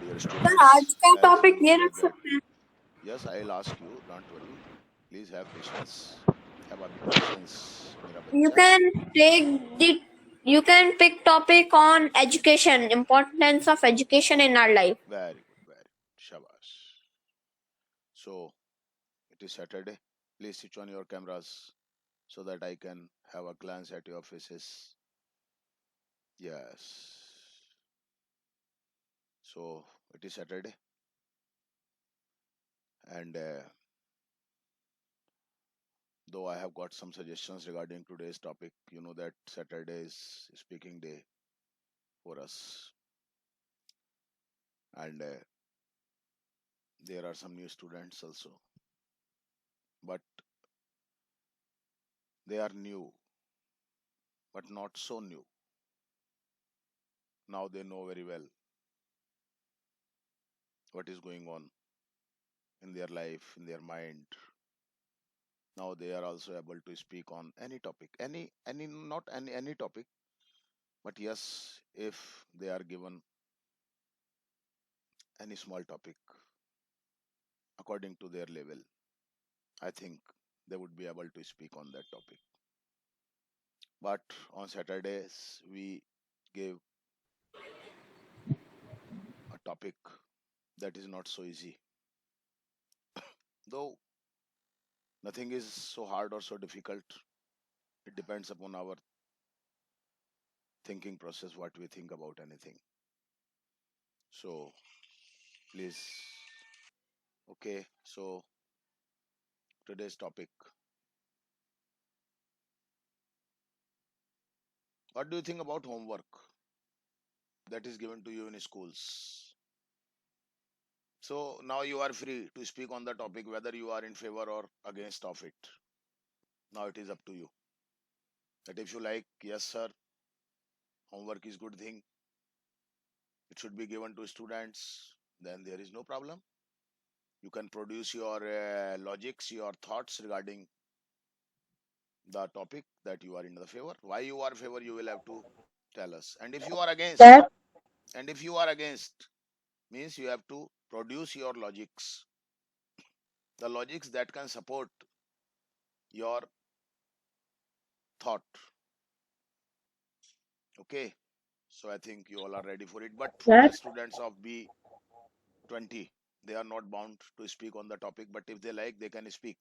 dear sir students, आज का as topic you ये will रख get. सकते हैं. Yes, I'll ask you. Don't worry. Please have patience. Have a bit patience, मेरा You बच्चा. can take the you can pick topic on education, importance of education in our life. Very good, very good. Shabash. So it is Saturday. Please switch on your cameras so that I can have a glance at your faces. Yes. So it is Saturday, and though I have got some suggestions regarding today's topic, you know that Saturday is speaking day for us, and there are some new students also, but they are new, but not so new. Now they know very well what is going on in their life, in their mind. Now they are also able to speak on any topic, any not any topic, but yes, if they are given any small topic according to their level, I think they would be able to speak on that topic. But on Saturdays, we give a topic that is not so easy. Though nothing is so hard or so difficult, it depends upon our thinking process, what we think about anything. So, please, okay, so today's topic. What do you think about homework that is given to you in schools? So now you are free to speak on the topic whether you are in favor or against of it. Now it is up to you. That if you like, yes sir, homework is good thing, it should be given to students, then there is no problem. You can produce your logics, your thoughts regarding the topic that you are in the favor. Why you are favor, you will have to tell us. And if you are against, Sir, means you have to produce your logics, the logics that can support your thought. Okay, so I think you all are ready for it. But for sir, the students of B20, they are not bound to speak on the topic, but if they like, they can speak.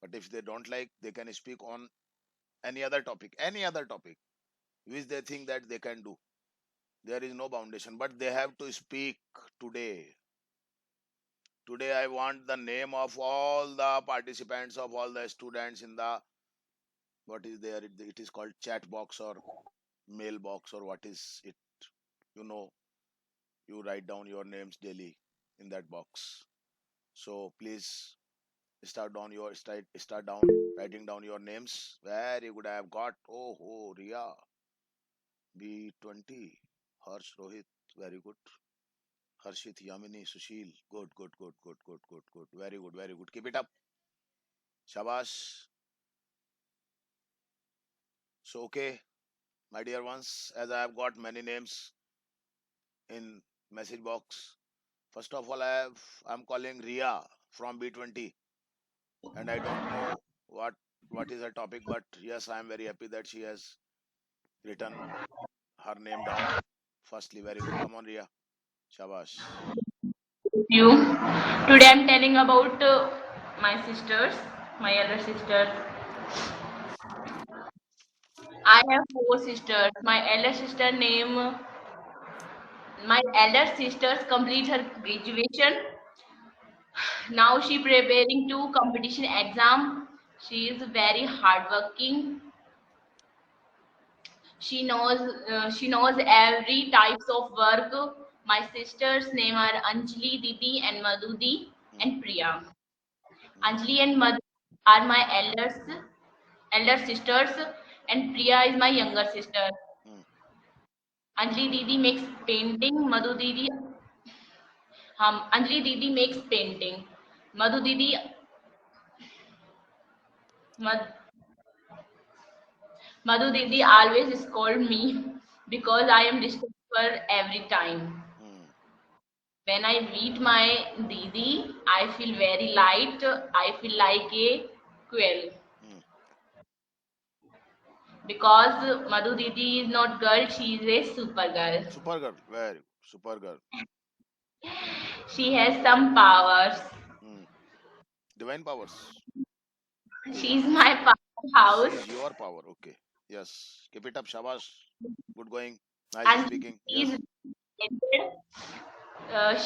But if they don't like, they can speak on any other topic which they think that they can do. There is no foundation, but they have to speak today. Today, I want the name of all the participants, of all the students in the what is there. It is called chat box or mailbox or what is it? You know, you write down your names daily in that box. So please start down writing down your names. Very good. I have got Ria B20, Harsh Rohit. Very good. Harshit, Yamini, Sushil. Good, good, good, good, good, good, good. Very good, very good. Keep it up. Shabash. So, okay, my dear ones, as I have got many names in message box. First of all, I'm calling Ria from B20, and I don't know what is her topic, but yes, I am very happy that she has written her name down. Firstly, very good. Come on, Ria. Shabash. You. Today I'm telling about my sisters, my elder sister. I have four sisters. My elder sisters complete her graduation. Now she preparing to competition exam. She is very hardworking. She knows every types of work. My sisters' name are Anjali Didi and Madhudi Hmm, and Priya. hmm, Anjali and Madhu are my elder sisters, and Priya is my younger sister. hmm. Anjali Didi makes painting. Anjali Didi makes painting. Madhu Didi, Mad, Madhu Didi always scold me because I am disturbed for every time. Hmm. When I meet my Didi, I feel very light. I feel like a quail. Hmm. Because Madhu Didi is not girl, she is a super girl. Super girl. Very good. Super girl. She has some powers. Hmm. Divine powers. She is my powerhouse. She's your power. Okay. Yes. Keep it up, Shabash. Good going. Nice And speaking. she is Yes. talented.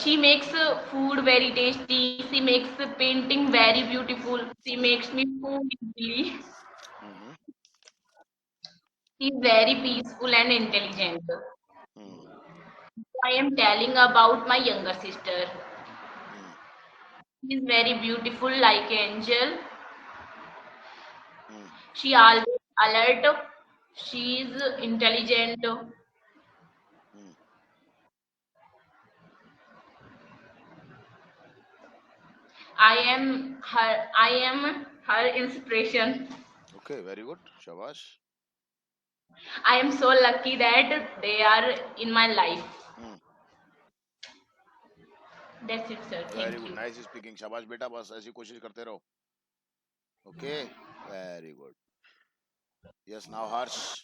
She makes food very tasty. She makes painting very beautiful. She makes me food easily. Hmm. She's very peaceful and intelligent. Hmm. I am telling about my younger sister. Hmm. She's very beautiful like angel. Hmm. She always alert. She's intelligent. Hmm. I am her inspiration. Okay. Very good. Shabash. I am so lucky that they are in my life. Hmm. That's it, sir. Very Thank good. you. Nice speaking. शाबाश बेटा बस ऐसी कोशिश करते रहो. Okay. Very good. Yes. Now Harsh.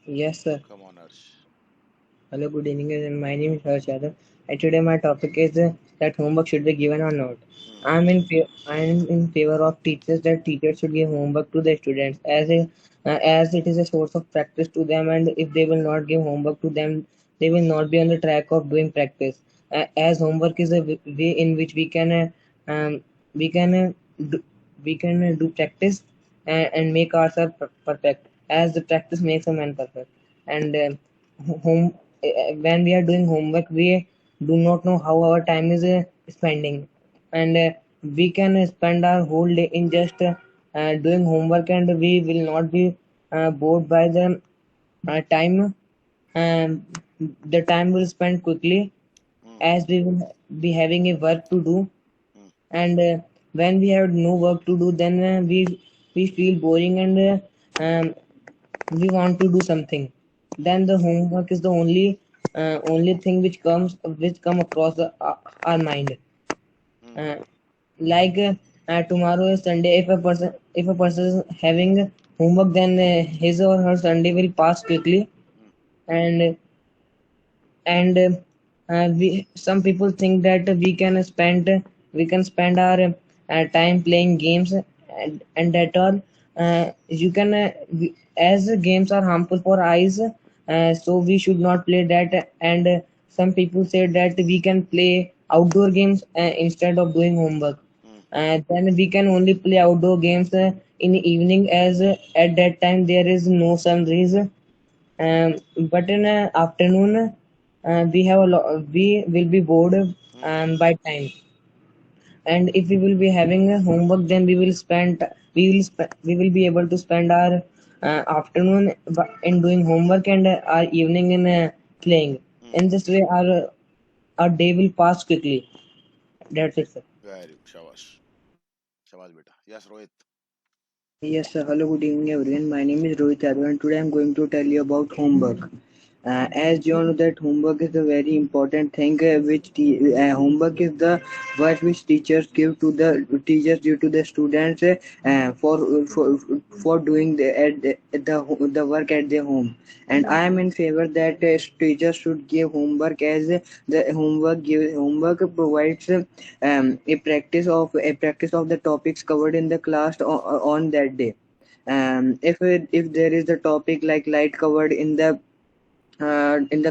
Yes, sir. Come on, Harsh. Hello, good evening. And my name is Harsh Yadav. And today my topic is that homework should be given or not. Hmm. I am in favor of teachers that teachers should give homework to the students as it is a source of practice to them. And if they will not give homework to them, they will not be on the track of doing practice. As homework is a way in which we can do, we can do practice and make ourselves perfect. As the practice makes a man perfect. And home when we are doing homework we do not know how our time is spending, and we can spend our whole day in just doing homework, and we will not be bored by the time. The time will spend quickly Hmm. as we will be having a work to do, Hmm. and when we have no work to do then we feel boring, and we want to do something. Hmm. Then the homework is the only thing which come across our mind. Hmm. uh, Tomorrow is Sunday. If a person is having homework, then his or her Sunday will pass quickly. Hmm. And we some people think that we can spend our time playing games, and that all you can as games are harmful for eyes, so we should not play that. And some people say that we can play outdoor games instead of doing homework. Hmm. Then we can only play outdoor games in the evening, as at that time there is no sun rays. But in afternoon, we will be bored Hmm. by time. And if we will be having a homework, then we will be able to spend our afternoon in doing homework, and our evening in playing. Hmm. In this way, our day will pass quickly. That's it, sir. Very good. Shabash. Shabash beta. Yes, Rohit. Yes, sir. Hello, good evening, everyone. My name is Rohit Yadav, and today I'm going to tell you about homework. As you all know, that homework is a very important thing, homework is the work which teachers due to the students for doing the work at their home. And I am in favor that teachers should give homework, as homework provides a practice of the topics covered in the class on that day. If there is the topic like light covered in the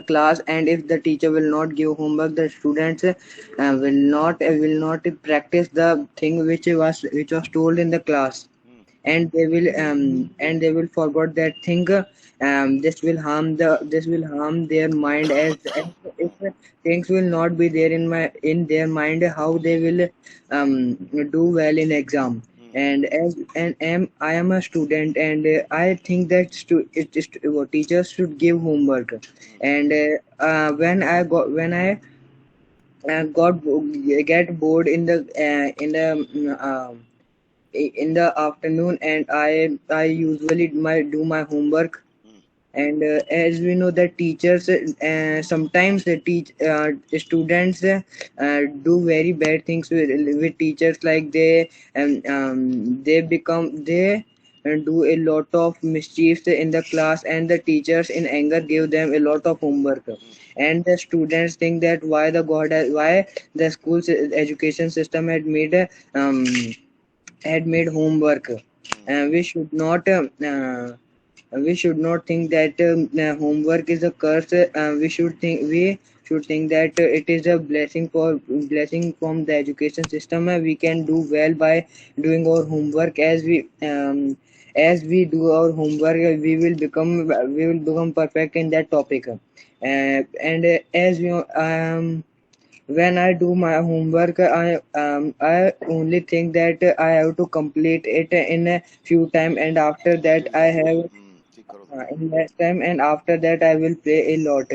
class, and if the teacher will not give homework, the students will not practice the thing which was told in the class, Hmm. and they will forget that thing. This will harm their mind, as if things will not be there in their mind, how they will do well in exam. Hmm. And I am a student, and I think that teachers should give homework. Hmm. And when I get bored in the afternoon, and I usually do my homework. Hmm. And as we know that teachers sometimes teach students do very bad things with teachers, like they become they do a lot of mischiefs in the class, and the teachers in anger give them a lot of homework, and the students think that why the school's education system had made homework. We should not we should not think that homework is a curse. We should think that it is a blessing from the education system. We can do well by doing our homework. As we do our homework, we will become perfect in that topic. And as you when I do my homework, I only think that I have to complete it in a few time, and after that I have ठीक करो थोड़ा. in less time, and after that I will play a lot.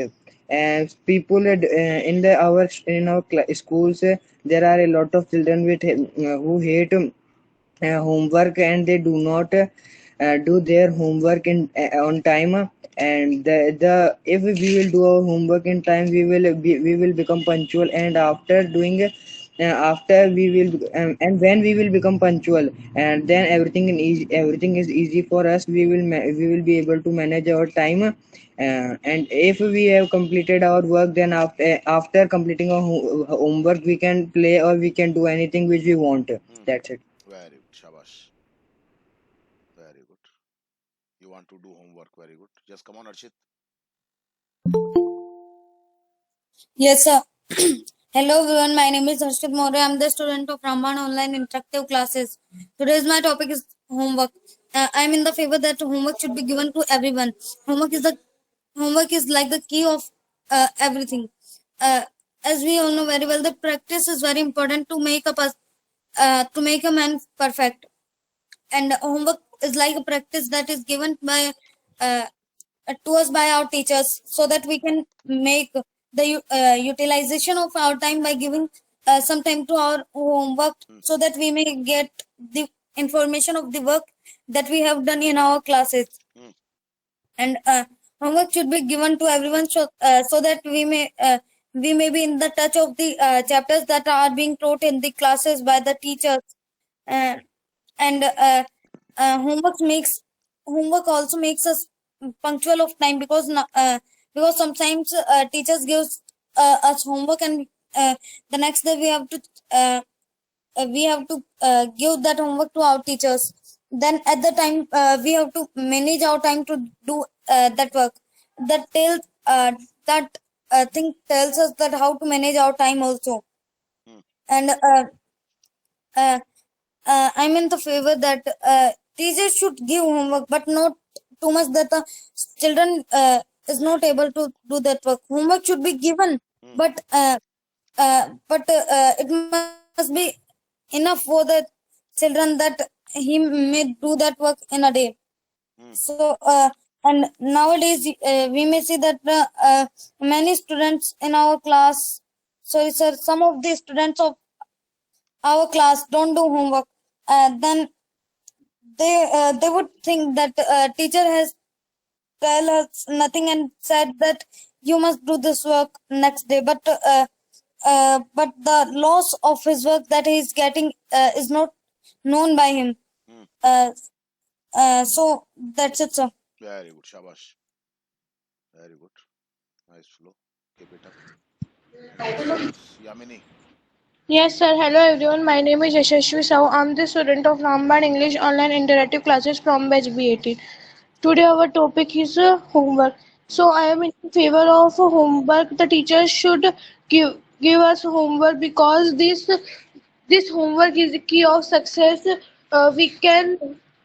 And people in our schools, there are a lot of children who hate homework, and they do not do their homework on time. And the if we will do our homework in time, we will become punctual, and after doing after we will and when we will become punctual, and then everything is easy for us. We will be able to manage our time. And if we have completed our work, then after completing our homework, we can play, or we can do anything which we want. That's it. Very good. Shabash. Very good. You want to do homework. Very good. Just come on, Archit. Yes, sir. Hello everyone, my name is Harshit More. I am the student of Ramban Online Interactive Classes. Today's my topic is homework. I am in the favor that homework should be given to everyone. Homework is like the key of everything. Uh, as we all know very well, the practice is very important to make a man perfect. And homework is like a practice that is given uh, to us by our teachers, so that we can make the utilization of our time by giving some time to our homework, so that we may get the information of the work that we have done in our classes. And homework should be given to everyone, so that we may be in the touch of the chapters that are being taught in the classes by the teachers. uh, and homework also makes us punctual of time, because sometimes teachers gives us homework, and the next day we have to give that homework to our teachers. Then at the time we have to manage our time to do that work. That thing tells us that how to manage our time also. And I'm in the favor that teachers should give homework, but not too much that the children is not able to do that work. Homework should be given, but it must be enough for the children that he may do that work in a day. So and nowadays we may see that many students in our class, sorry sir, some of the students of our class don't do homework. Then they would think that teacher has tell us nothing and said that you must do this work next day, but the loss of his work that he is getting is not known by him. So that's it, sir. Very good. Shabash. Very good. Nice flow. Keep it up. Yamini. Yes, sir. Hello, everyone. My name is Yashashvi Sahu. I'm the student of Ramban English Online Interactive Classes from batch B18. Today, our topic is homework. So, I am in favor of homework. The teachers should give us homework, because this homework is the key of success.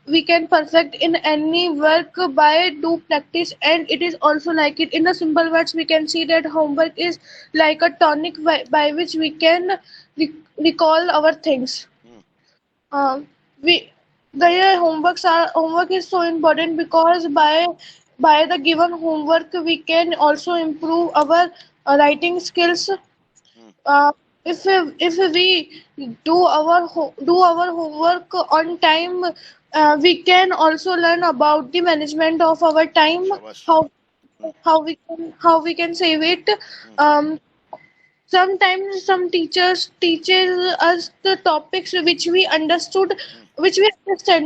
We can perfect in any work by do practice, and it is also like it. In the simple words, we can see that homework is like a tonic by which we can recall our things. We the homework is so important, because by the given homework we can also improve our writing skills. If we do our homework on time, we can also learn about the management of our time, Shabash. how Hmm. how we can save it. Um, Sometimes some teachers teaches us the topics which we understand,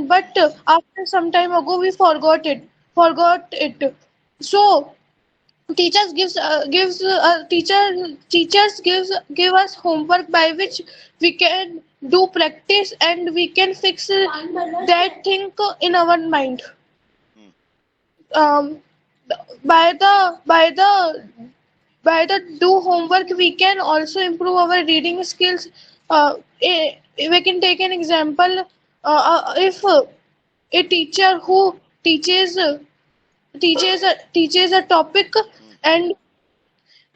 but after some time ago we forgot it. So teachers give us homework by which we can do practice and we can fix that thing in our mind. Hmm. Um, by the do homework we can also improve our reading skills. We can take an example. If a teacher who teaches teaches a topic, Hmm.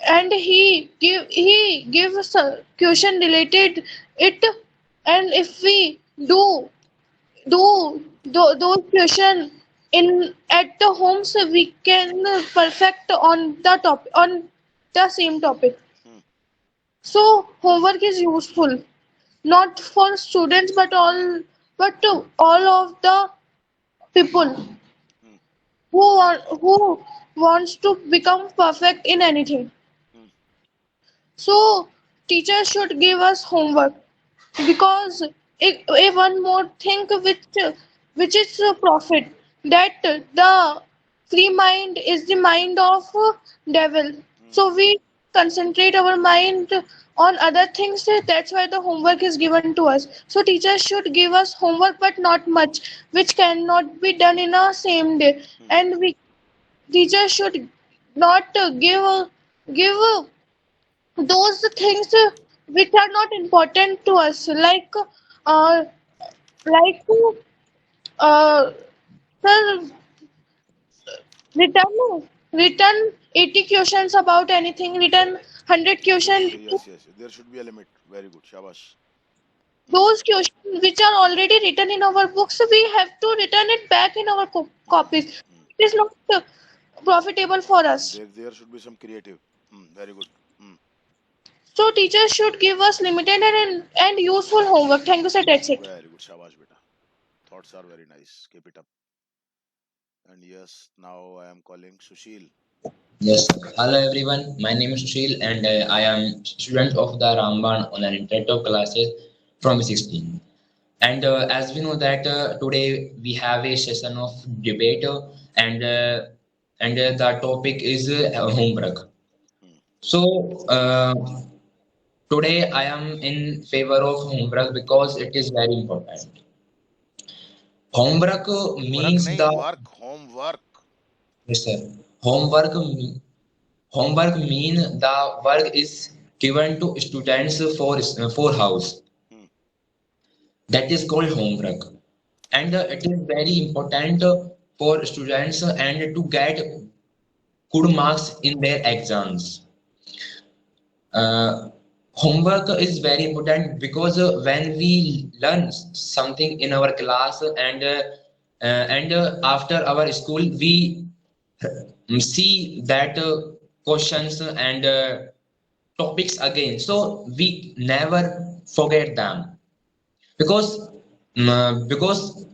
and he gives a question related it, and if we those question in at the homes, we can perfect on the topic, on the same topic. Hmm. So homework is useful not for students but to all of the people Hmm. who wants to become perfect in anything. Hmm. So teachers should give us homework, because if one more thing which is a profit, that the free mind is the mind of devil. Hmm. So we concentrate our mind on other things. That's why the homework is given to us. So teachers should give us homework, but not much, which cannot be done in a same day. Hmm. And we teachers should not give those things which are not important to us, uh, like uh, sir, return 80 questions about anything, return 100 questions. Yes, yes. There should be a limit. Very good. Shabash. Hmm. Those questions which are already written in our books, we have to return it back in our Hmm. copies. Hmm. It is not profitable for us. There should be some creative. Hmm. Very good. Hmm. So teachers should give us limited and useful homework. Thank you, sir. That's it. Very good. Shabash, beta. Thoughts are very nice. Keep it up. And yes, now I am calling Sushil. Yes. Hello everyone. My name is Sushil and I am student of the Ramban online interactive classes from 16. And as we know that today we have a session of debate and the topic is homework. Hmm. So today I am in favor of homework because it is very important. Homework Work means nahi, the work. Homework. yes sir. Homework Homework mean the work is given to students for house. Hmm. That is called homework, and it is very important for students and to get good marks in their exams. Uh, Homework is very important because when we learn something in our class and after our school we see that questions and topics again, so we never forget them because because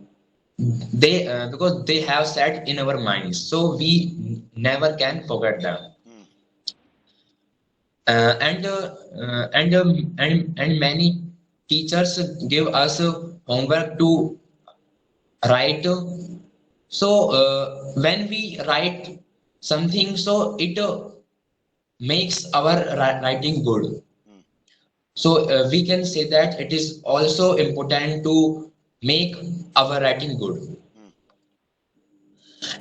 because they have set in our minds, so we never can forget them. Hmm. And many teachers give us homework to write. So when we write something, so it makes our writing good. Hmm. So we can say that it is also important to make our writing good. Hmm.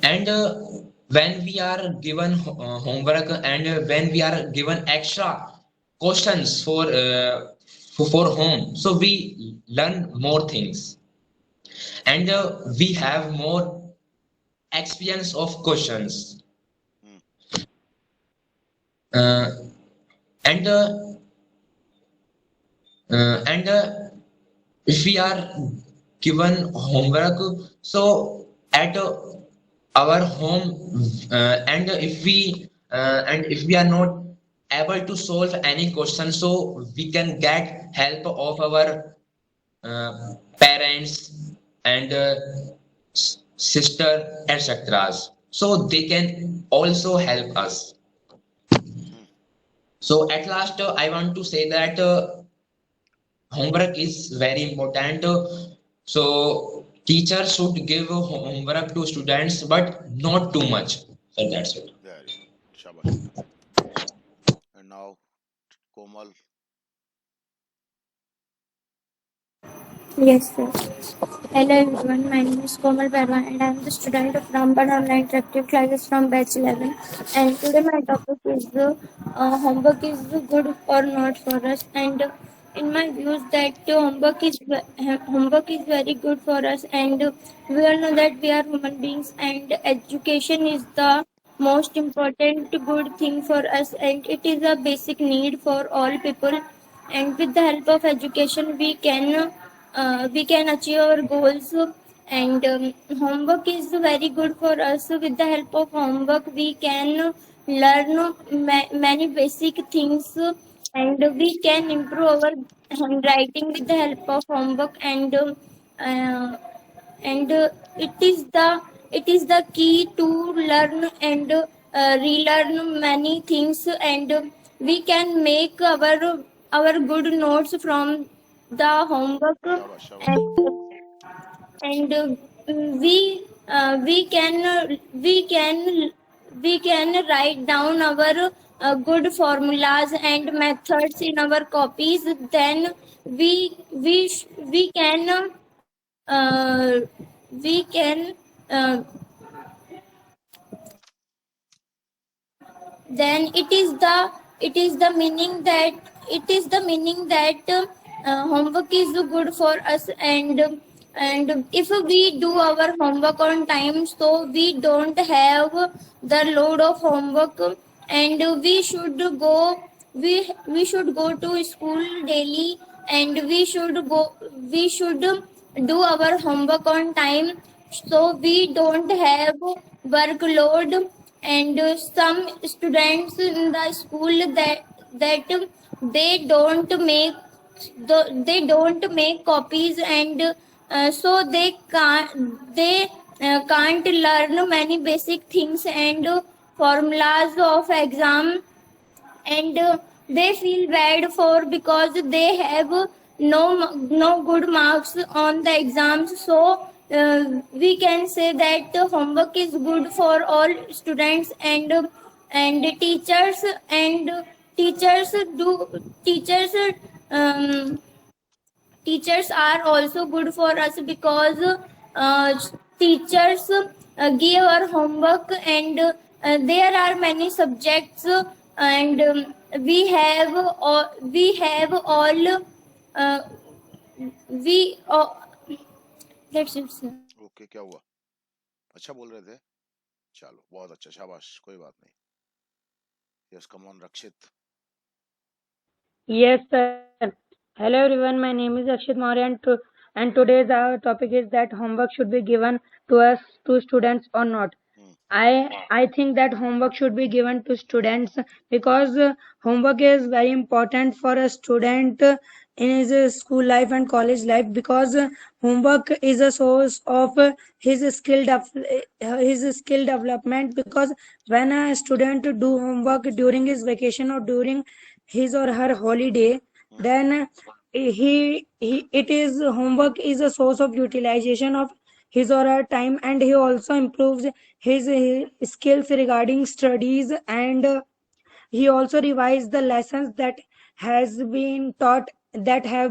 And when we are given homework and when we are given extra questions for home, so we learn more things and we have more experience of questions. Hmm. Uh, and and if we are given homework, so at our home and if we are not able to solve any question, so we can get help of our parents and sister, etc. So they can also help us. Hmm. So at last, I want to say that homework is very important. So teachers should give homework to students, but not too much. So that's it. Very good. Shabash beta. And now, Komal. Yes, sir. Hello everyone, my name is Komal Verma and I am the student of Ramban Online Interactive Classes from batch 11. And today my topic is homework is good or not for us. And in my views that homework is very good for us, and we all know that we are human beings and education is the most important good thing for us, and it is a basic need for all people. And with the help of education we can achieve our goals, and homework is very good for us. With the help of homework we can learn many basic things, and we can improve our handwriting with the help of homework. Uh, and it is the key to learn and relearn many things, and we can make our good notes from the homework. Shabash, shabash. And we can we can write down our good formulas and methods in our copies. Then we can we can then it is the meaning that homework is good for us. And if we do our homework on time, so we don't have the load of homework, and we should go to school daily, and we should do our homework on time, so we don't have workload. And some students in the school that they don't make they don't make copies, and so they can't learn many basic things and formulas of exam, and they feel bad for because they have no good marks on the exams. So we can say that homework is good for all students, and teachers do teachers um, teachers are also good for us, because teachers give our homework, and there are many subjects, and we have all uh, we that's it, sir. Okay, क्या हुआ? अच्छा बोल रहे थे? चलो, बहुत अच्छा, शाबाश, कोई बात नहीं. Yes, come on, Rakshit. Yes, sir. Hello everyone. My name is Akshit Maurya, and today's our topic is that homework should be given to us to students or not. Hmm. I think that homework should be given to students, because homework is very important for a student in his school life and college life, because homework is a source of his skill development. Because when a student do homework during his vacation or during his or her holiday, Hmm. then he it is homework is a source of utilization of his or her time, and he also improves his skills regarding studies, and he also revises the lessons that have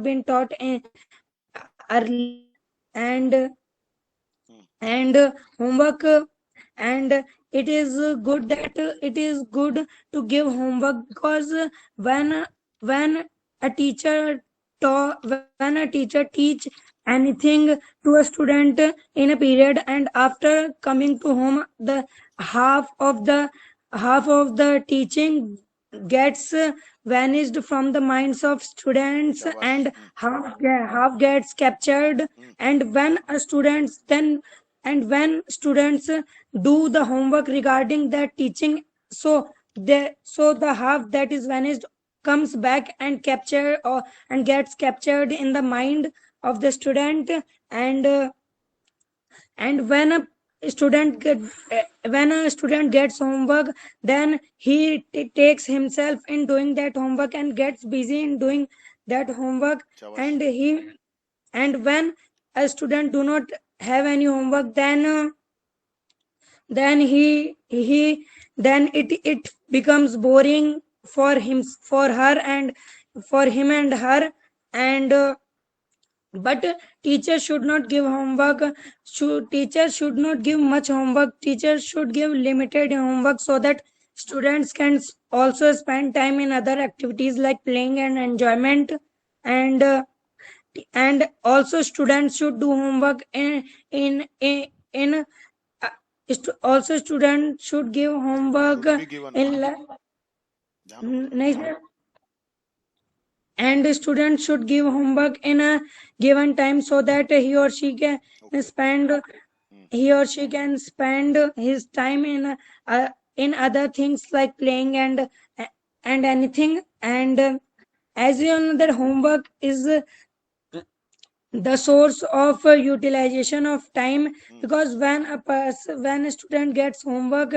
been taught in earlier. and Hmm. and homework and it is good to give homework, because when a teacher when a teacher teach anything to a student in a period, and after coming to home, the half of the half of the teaching gets vanished from the minds of students, Shabash. and Hmm. half gets captured. Hmm. And when students do the homework regarding that teaching, so the half that is vanished comes back and gets captured in the mind of the student. And and when a student gets homework, then he takes himself in doing that homework and gets busy in doing that homework. शाबाश. And when a student do not have any homework, then it becomes boring for her and for him and her. And but teachers should not give homework. Teachers should not give much homework. Teachers should give limited homework so that students can also spend time in other activities like playing and enjoyment. And and also students should do homework in also students should give homework Should be given. in next. And students should give homework in a given time so that he or she can spend his time in other things like playing and anything. And as you know that homework is the source of utilization of time, because when a student gets homework,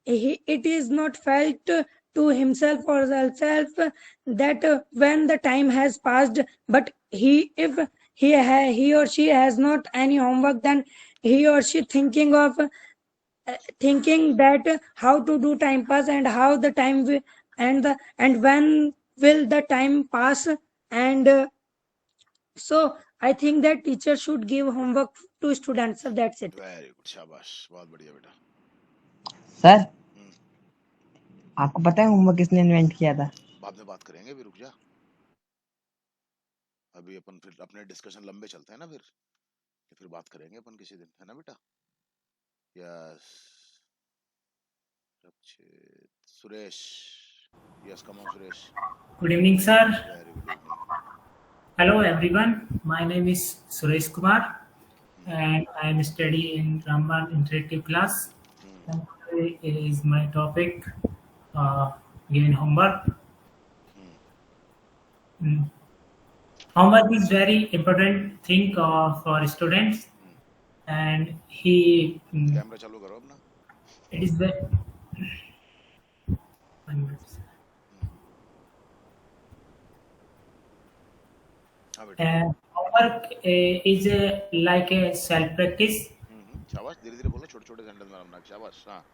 it is not felt to himself or herself that when the time has passed. But if he or she has not any homework, then he or she thinking that how to do time pass and how the time and when will the time pass. And so I think that teachers should give homework to students. So that's it. Very good. शाबाश. बहुत बढ़िया बेटा. Sir, आपको पता है homework किसने invent किया था? बाद में बात करेंगे, अभी रुक जा. अभी अपन फिर अपने डिस्कशन लंबे चलते हैं ना, फिर बात करेंगे अपन किसी दिन, है ना बेटा? Yes. Suresh. Yes, come on, Suresh. Good evening, sir. Very good evening. Hello, everyone. My name is Suresh Kumar, and I am studying in Ramban Interactive class. And today is my topic, given homework. Homework is very important thing for students, and camera चालू करो अपना. it is the हाँ बेटा. homework is like a self practice. शाबाश. धीरे धीरे बोलो, छोटे छोटे सेंटेंस में रखना. शाबाश. हाँ.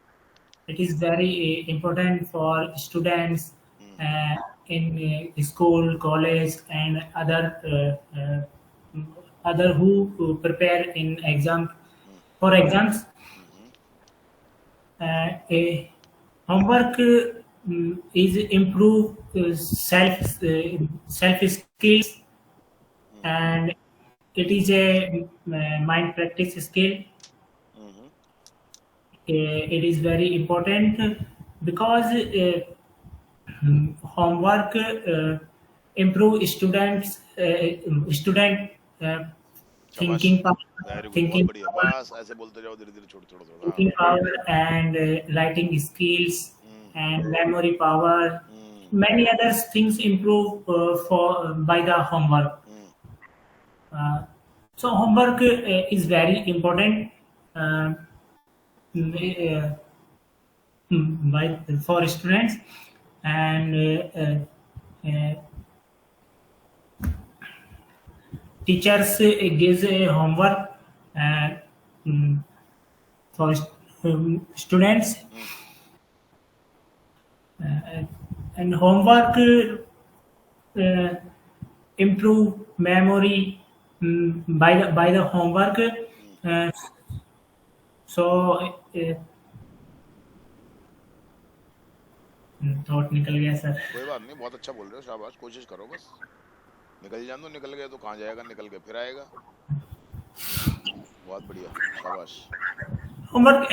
It is very important for students in school, college, and other who prepare in for exams. Homework is improve self skills, and it is a mind practice skill. It is very important because homework improve student thinking power, Very good. thinking बहुत बढ़िया. power, बस ऐसे बोलते जाओ, धीरे धीरे, छोटे छोटे. thinking power, and writing skills and memory power. Many other things improve by the homework. So homework is very important for students, and teachers gives a homework for students, and homework improve memory by the homework. So thought निकल गया sir. कोई बात नहीं, बहुत अच्छा बोल रहे हो. शाबाश. कोशिश करो बस. निकल जान दो. निकल गए तो कहाँ जाएगा, निकल के फिर आएगा. बहुत बढ़िया. शाबाश. Homework,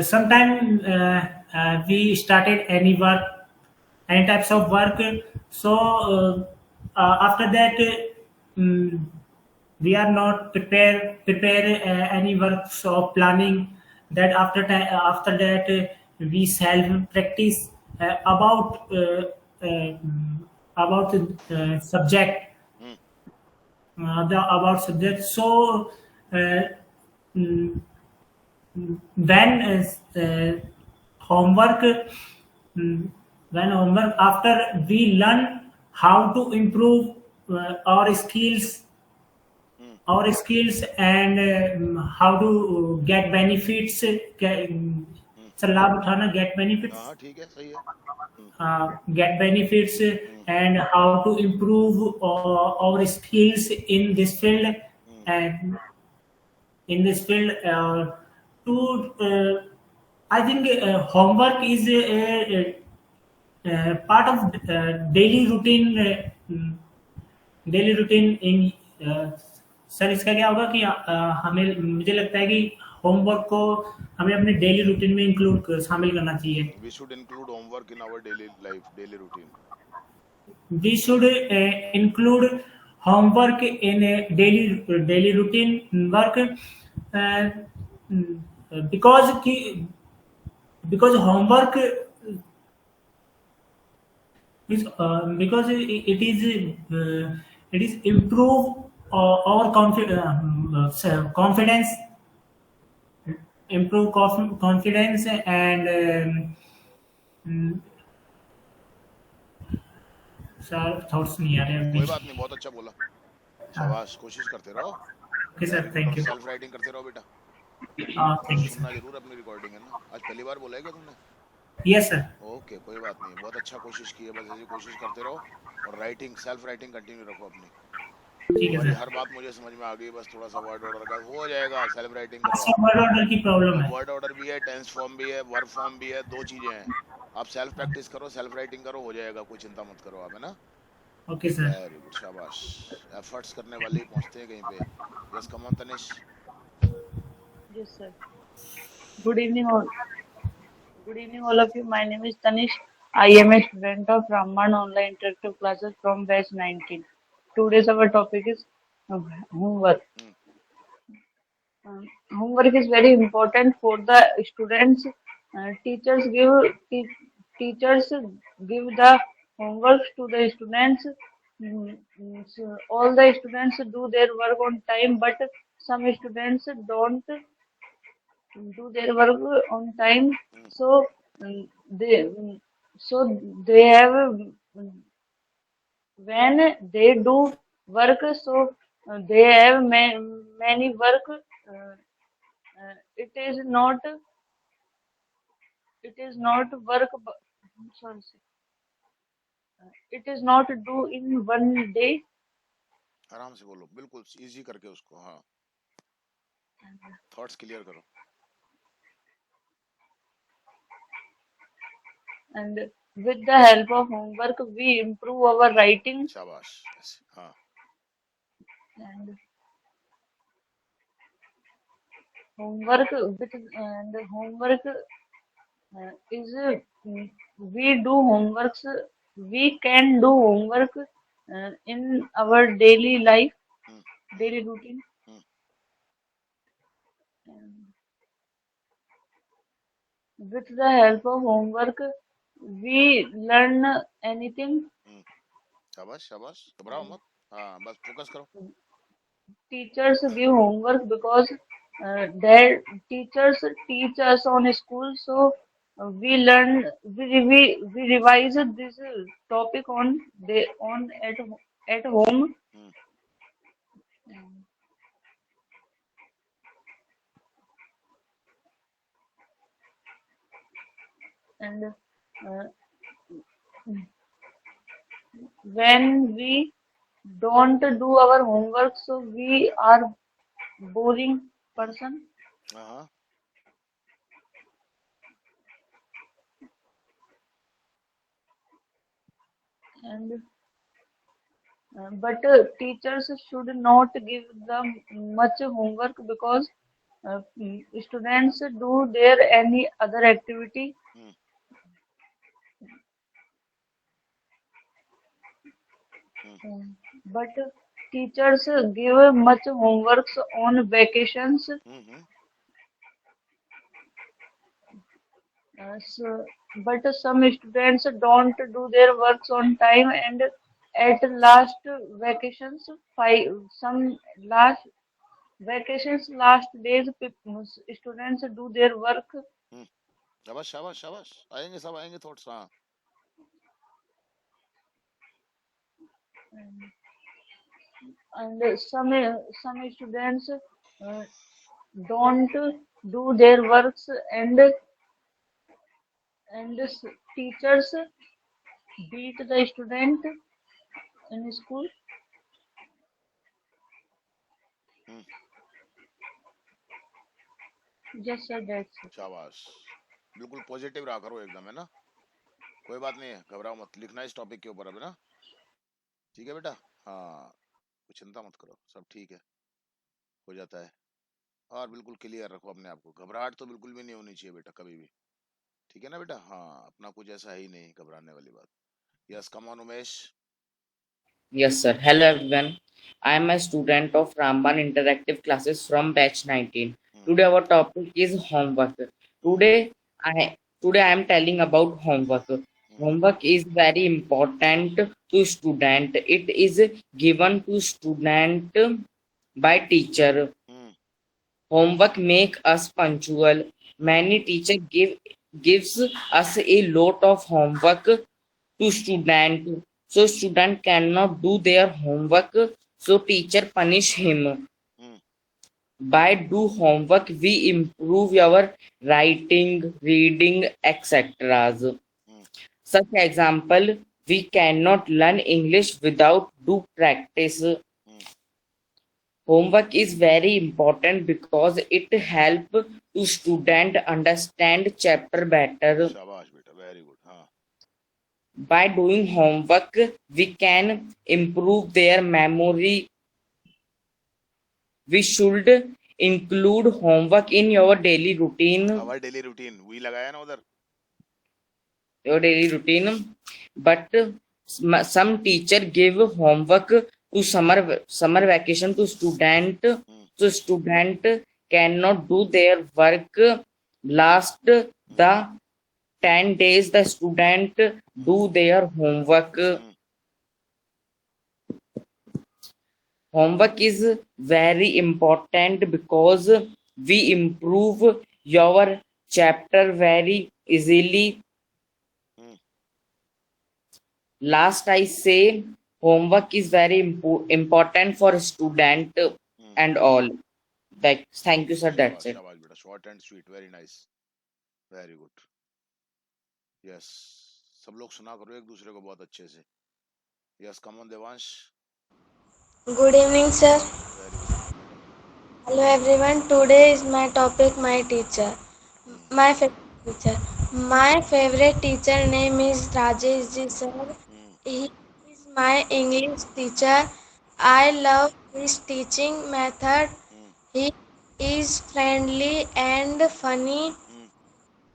sometime we started any types of work. So after that we are not prepare any works of planning. That after that we self practice about the subject. About subject. So uh, mm, when homework mm, when homework after we learn how to improve our skills hmm, and how to get benefits हम्म, लाभ उठाना get benefits हाँ ठीक है, सही है। हम्म, get benefits hmm, and how to improve our skills in this field hmm, and in this field to I think homework is a part of daily routine in sir इसका क्या होगा कि हमें मुझे लगता है कि होमवर्क को हमें अपने डेली रूटीन में इंक्लूड शामिल करना चाहिए we should include homework in our daily life, daily routine. we should include homework in a daily routine work uh, because homework is it is improve our confidence improve confidence and sir thoughts नहीं आ रहे अभी कोई बात नहीं, बहुत अच्छा बोला, शाबाश, कोशिश करते रहो। Okay sir thank you self writing करते रहो बेटा। थैंक यू सुनना सर जरूर अपनी रिकॉर्डिंग है ना। आज पहली बार बोला है क्या तुमने? यस सर ओके, कोई बात नहीं, बहुत अच्छा कोशिश की है, बस ऐसी कोशिश करते रहो और राइटिंग, सेल्फ राइटिंग कंटिन्यू रखो अपनी। ठीक है तुम्हारी सर हर बात मुझे समझ में आ गई, बस थोड़ा सा वर्ड ऑर्डर का हो जाएगा। सेल्फ राइटिंग करो अच्छा आप। वर्ड ऑर्डर की प्रॉब्लम है वर्ड ऑर्डर भी है, टेंस फॉर्म भी है, वर्ब फॉर्म भी है, दो चीजें हैं। आप सेल्फ प्रैक्टिस करो, सेल्फ राइटिंग करो, हो जाएगा, कोई चिंता मत करो आप, है ना। ओके सर वेरी गुड, शाबाश। एफर्ट्स करने वाले ही पहुंचते हैं कहीं पे। Yes, come on Tanish. Yes, sir. Good evening, all. Good evening, all of you. My name is Tanish. I am a student of Raman Online Interactive Classes from batch 19. Today's our topic is homework. Homework is very important for the students. Teachers teachers give the homework to the students. So all the students do their work on time, but some students don't do their work on time. So they they have when they do work, so they have many work. It is not work. Sorry, it is not do in one day. आराम से बोलो, बिल्कुल easy करके उसको। हाँ, thoughts clear करो। And with the help of homework, we improve our writing. शाबाश। हाँ, And homework is we do homeworks. We can do homework in our daily life, daily routine. With the help of homework, we learn anything. शाबाश शाबाश, घबराओ मत। हाँ, बस focus करो। Teachers give homework because their teachers teach us on school, so we learn, we revise this topic on at home. And when we don't do our homework, so we are boring person. हाँ, And but teachers should not give them much homework because students do their any other activity. But teachers give much homeworks on vacations. But some students don't do their works on time, and at last vacations, some last vacations last days, students do their work. शाबाश शाबाश शाबाश, आएंगे सब आएंगे thoughts. हाँ And some students don't do their works, and teachers beat the student in school. Yes sir, that's it. शाबाश, बिल्कुल positive रहा करो एकदम, है ना। कोई बात नहीं है, घबराओ मत, लिखना इस टॉपिक के ऊपर अब, है ना। ठीक है बेटा, हाँ कुछ चिंता मत करो, सब ठीक है, हो जाता है। और बिल्कुल क्लियर रखो अपने आप को, घबराहट तो बिल्कुल भी नहीं होनी चाहिए बेटा कभी भी, ठीक है ना बेटा। हाँ अपना कुछ ऐसा है ही नहीं घबराने वाली बात। Yes come on Umesh. Yes, sir. Hello, everyone. I am a student of Ramban Interactive Classes from batch 19. Today, our topic is homework. Today I am telling about homework. Homework is very important to student. It is given to student by teacher. Homework make us punctual. Many teacher gives us a lot of homework to student. So student cannot do their homework, so teacher punish him. By do homework, we improve our writing, reading, etc. Such example, we cannot learn English without do practice. Homework is very important because it help to student understand chapter better. शाबाश बेटा, very good. हाँ By doing homework, we can improve their memory. We should include homework in your daily routine. हमारी daily routine वही लगाया ना उधर। Your daily routine. But some teacher give homework to summer vacation to student. So student cannot do their work. Last the 10 days the student do their homework. Homework is very important because we improve your chapter very easily. Last I say homework is very important for student and all. Thank you sir, that's it. शाबाश बेटा, short and sweet, very nice, very good. Yes सब लोग सुना करो एक दूसरे को बहुत अच्छे से। Yes come on Devansh. Good evening, sir. Hello, everyone. Today is my topic, my teacher. My favorite teacher. My favorite teacher name is Rajesh ji, sir. He is my English teacher. I love his teaching method. He is friendly and funny.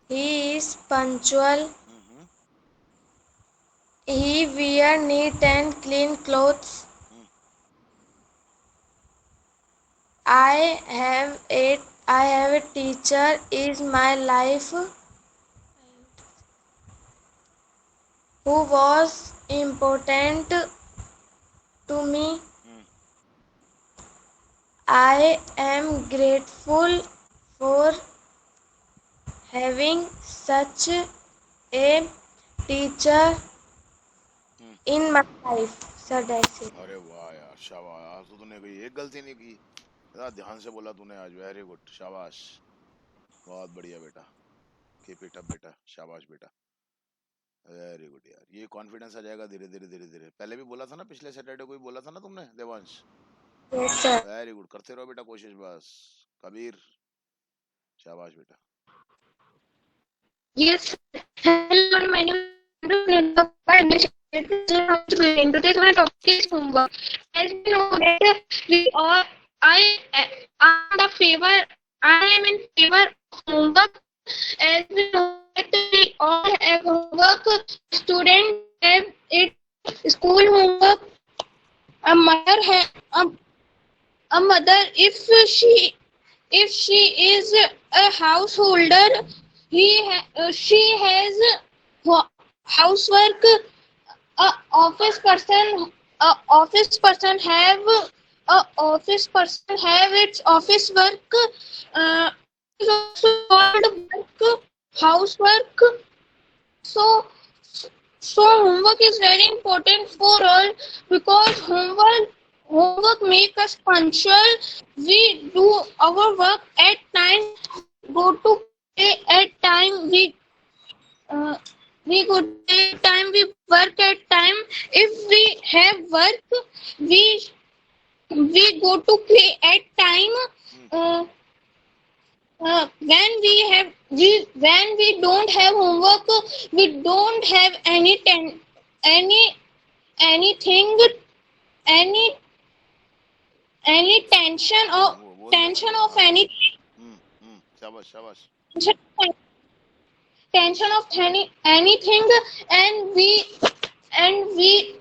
He is punctual. He wear neat and clean clothes. I have a teacher is my life who was important to me. I am grateful for having such a teacher in my life. Sir, that's it. अरे वाह यार, शाबाश, आज तो तूने कोई एक गलती नहीं की, इतना ध्यान से बोला तूने आज, वेरी गुड, शाबाश, बहुत बढ़िया बेटा, कीप इट अप बेटा, शाबाश बेटा, वेरी गुड यार। ये कॉन्फिडेंस आ जाएगा धीरे धीरे धीरे धीरे। पहले भी बोला था ना, पिछले सैटरडे को भी बोला था ना तुमने Devansh. Yes, sir. Very good, करते रहो बेटा कोशिश बस। कबीर, शाबाश बेटा। Yes. Hello, my name is Today's my topic is homework. As we know that we all, I am in favor of homework. As we know that we all have homework. Students have it school homework. A mother if she is a householder, she has housework. A office person have a office person have its office work, is also called work, housework. So, so homework is very important for all because homework make us punctual. We do our work at time. Go to play at time. Uh, we go to play at time. We work at time. If we have work, we we go to play at time. Uh, when we don't have homework, we don't have any anything any any tension or बोल दे tension बोल of हाँ any शाबाश शाबाश tension of anything, and and we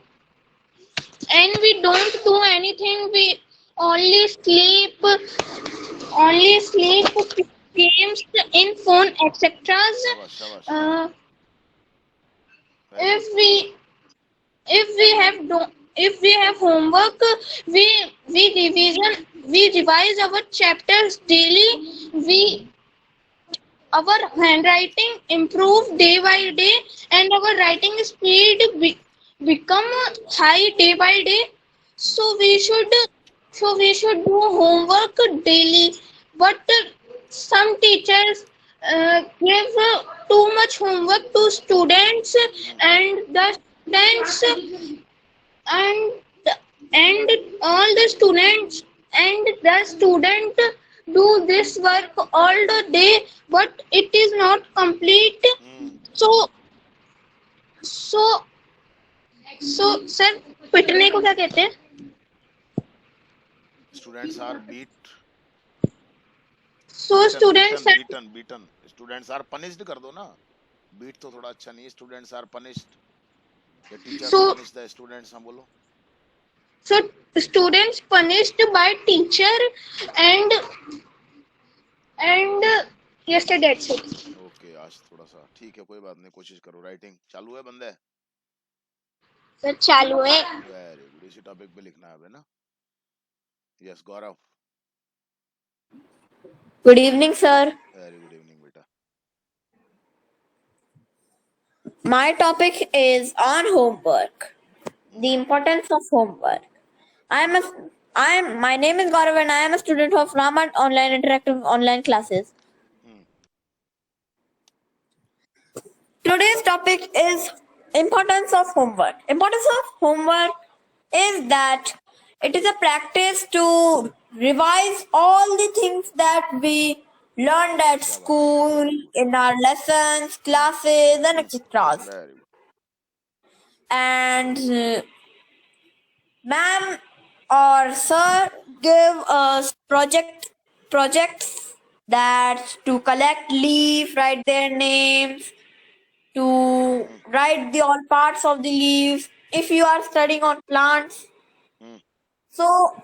we don't do anything. We only sleep only sleep, play games in phone, etc. शाबाश शाबाश uh, Very if good. we if we have do if we have homework, we we revise our chapters daily. We our handwriting improve day by day, and our writing speed become high day by day. So we should do homework daily. But some teachers give too much homework to students, and the students and and all the students and the student do this work all the day, but it is not complete. so so so sir पिटने को क्या कहते हैं? Students are beat So students are beaten students are punished कर दो ना beat तो थोड़ा अच्छा नहीं students are punished the teachers so punish the students हाँ बोलो so students punished by teacher, and and yes sir, that's it. Okay आज थोड़ा सा ठीक है कोई बात नहीं कोशिश करो राइटिंग चालू है बंदे सर चालू है. वेरी गुड इसी टॉपिक पे लिखना है ना यस गौरव Good evening, sir. Very good evening बेटा My topic is on homework. The importance of homework. My name is Gaurav and I am a student of Raman Online Interactive Online Classes. Today's topic is importance of homework. Importance of homework is that it is a practice to revise all the things that we learned at school, in our lessons, classes, and etc. Very good And ma'am or sir give us projects that to collect leaf, write their names, to write the all parts of the leaves. If you are studying on plants, so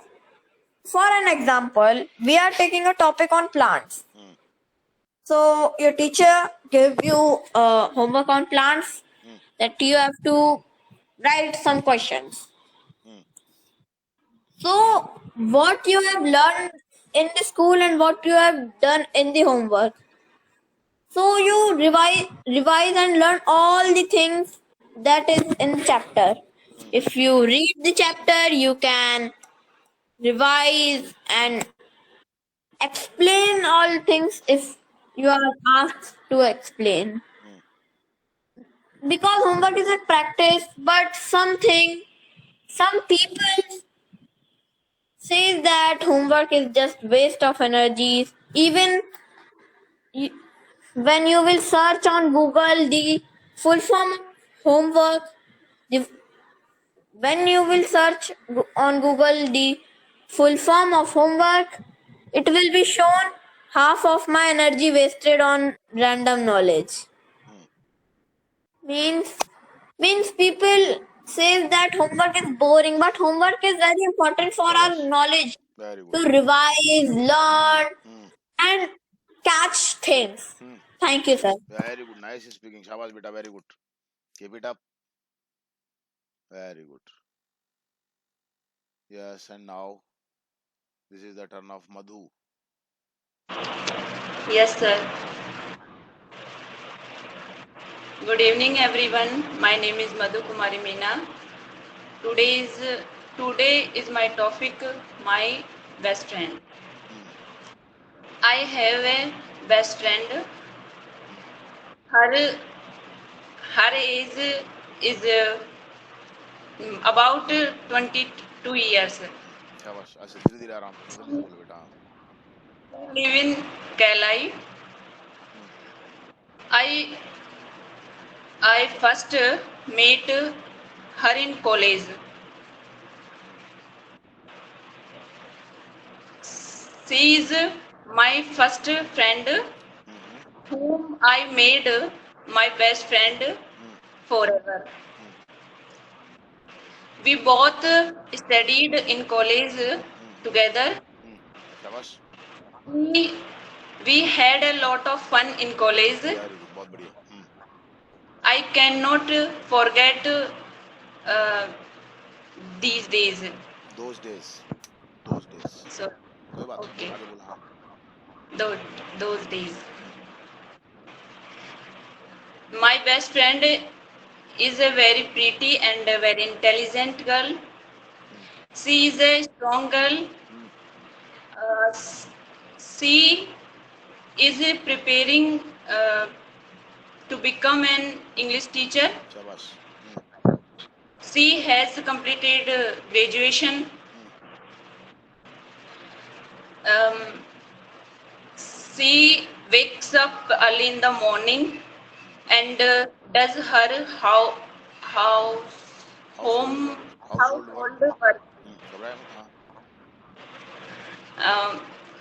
for an example, we are taking a topic on plants. So your teacher give you homework on plants that you have to write some questions. So what you have learned in the school and what you have done in the homework. So you revise and learn all the things that is in the chapter. If you read the chapter, you can revise and explain all things if you are asked to explain. Because homework is a practice, but some people says that homework is just waste of energies. Even when you will search on Google the full form of homework, when you will search on Google the full form of homework, it will be shown half of my energy wasted on random knowledge. Means people say that homework is boring, but homework is very important for our knowledge very to good revise, learn, and catch things. Thank you, sir. Very good nice speaking शाबाश बेटा very good keep it up very good yes and now This is the turn of Madhu. Yes, sir. Good evening, everyone. My name is Madhu Kumari Meena. Today is my topic, my best friend. I have a best friend. Her age is about 22 years. शाबाश, ऐसे धीरे धीरे आराम से जल्दी बोलो बेटा. We live in Kalai. I first met her in college. She is my first friend, whom I made my best friend forever. We both studied in college together. शाबाश. We had a lot of fun in college. Very good, बहुत बढ़िया. I cannot forget these days. Those days. So, कोई बात नहीं, okay. आगे बोलो. हाँ. Those days. My best friend is a very pretty and a very intelligent girl. She is a strong girl. She is preparing to become an English teacher. शाबाश. She has completed graduation. She wakes up early in the morning and does her household work.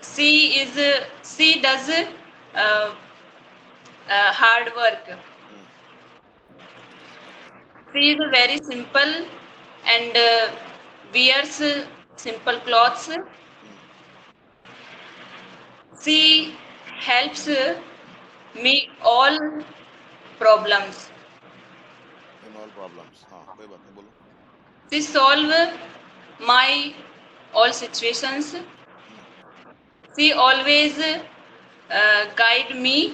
She does hard work. She is very simple and wears simple clothes. She helps me all problems. In all problems. हाँ, कोई बात नहीं, बोलो. She solve my all situations. She always guide me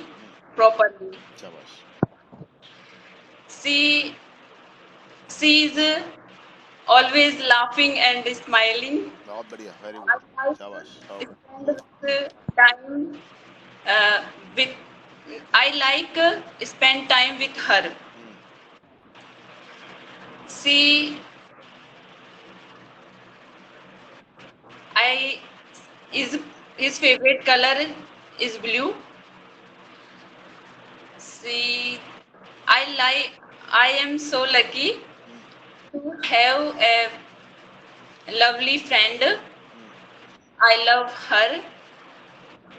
properly. शाबाश. She is always laughing and smiling. बहुत बढ़िया, very good. शाबाश. Time with I like spend time with her. His favorite color is blue. I am so lucky to have a lovely friend. I love her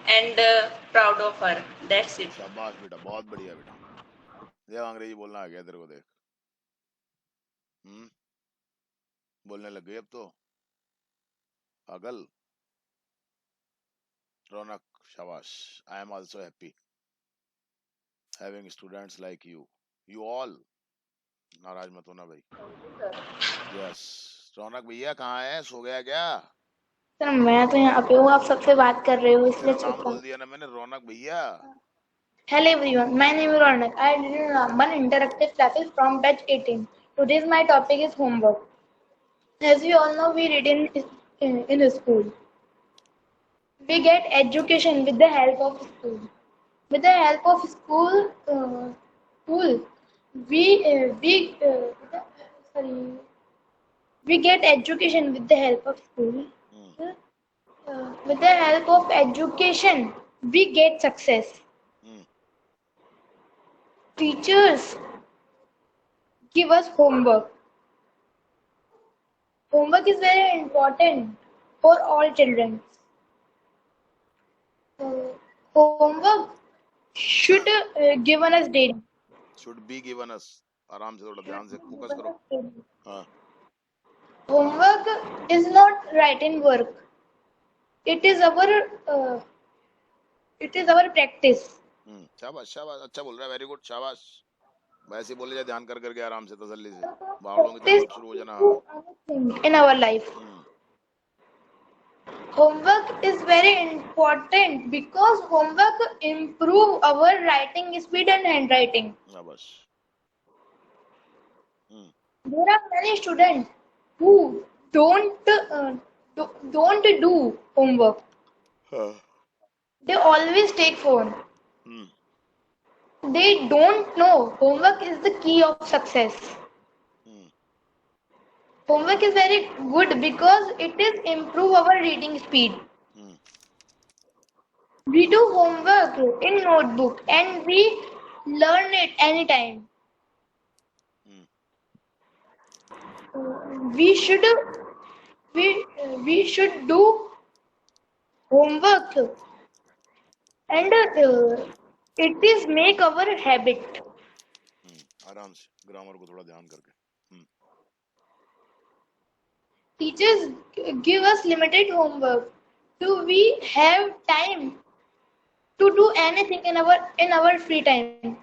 and proud of her. That's it. शाबाश बेटा, बहुत बढ़िया बेटा. देख अंग्रेजी बोलना आ गया तेरे को, देख. बोलने लग गई अब तो. पागल. रौनक, शाबाश. I am also happy having students like you. You all. नाराज मत होना भाई. Yes. रौनक भैया कहाँ है? सो गया क्या? सर मैं तो यहाँ पे हूँ, आप सबसे बात कर रहे हो इसलिए नाम चुप बोल दिया ना मैंने, रौनक भैया. Hello everyone, my name is Ronak. I did Ramban interactive classes from batch 18. Today's my topic is homework. As we all know, we read in school. We get education with the help of school. With the help of school, we get education with the help of school. With the help of education, we get success. Teachers give us homework. Homework is very important for all children. Homework should given us daily. Should be given us. आराम से थोड़ा ध्यान से focus करो. हाँ. Homework is not writing work. It is our practice. शाबाश शाबाश, अच्छा बोल रहा है, वेरी गुड, शाबाश. वैसे बोले जाए, ध्यान कर करके आराम से तसल्ली से. बावड़ों की तरफ शुरू हो जाना. In our life. Homework is very important because homework improve our writing speed and handwriting. हाँ बस. There are many students who don't do homework. हाँ. They always take phone. Hmm. They don't know homework is the key of success. Homework is very good because it is improve our reading speed. We do homework in notebook and we learn it anytime. We should we should do homework and it is make our habit. आराम से grammar को थोड़ा ध्यान करके. Teachers give us limited homework. Do we have time to do anything in our free time?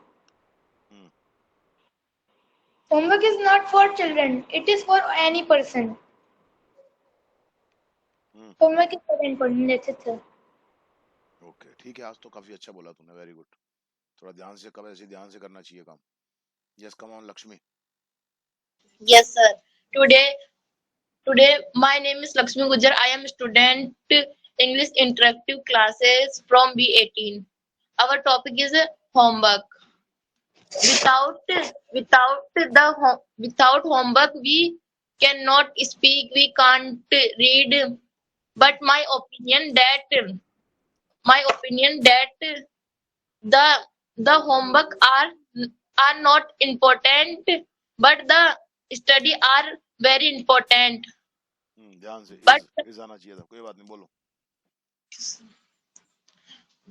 Homework is not for children. It is for any person. Homework is very important. That's it, sir. Okay ठीक है. आज तो काफी अच्छा बोला तूने. Very good. थोड़ा ध्यान से कब ऐसे ध्यान से करना चाहिए काम. Yes come on Lakshmi. Yes, sir. Today, my name is Lakshmi Gujar. I am student English interactive classes from B18. Our topic is homework. Without homework, we cannot speak. We can't read. But my opinion that the homework are not important, but the study are very important. ध्यान से. But is आना चाहिए था. कोई बात नहीं. बोलो.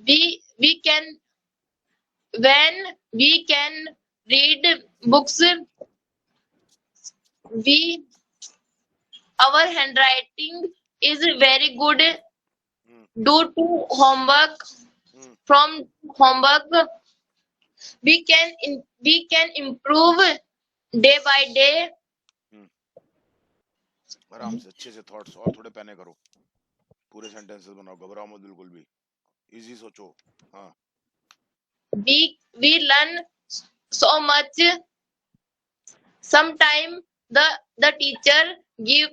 we can when we can read books, our handwriting is very good due to homework. From homework we can improve day by day. आराम से अच्छे से थॉट्स और थोड़े पहने करो. पूरे सेंटेंसेस बनाओ. घबराओ मत बिल्कुल भी. इजी सोचो. हाँ. We learn so much. Sometimes the teacher give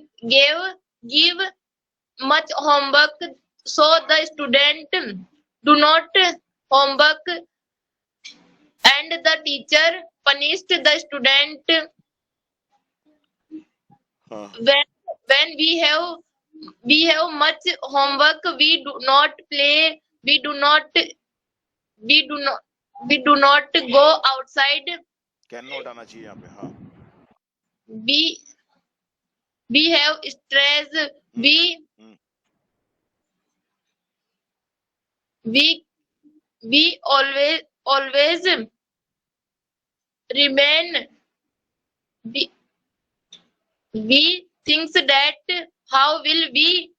much homework, so the student do not homework and the teacher punished the student. When we have much homework, we do not play, we do not go outside. Can not आना चाहिए यहाँ पे. हाँ. We have stress. We always remain. We thinks that how will we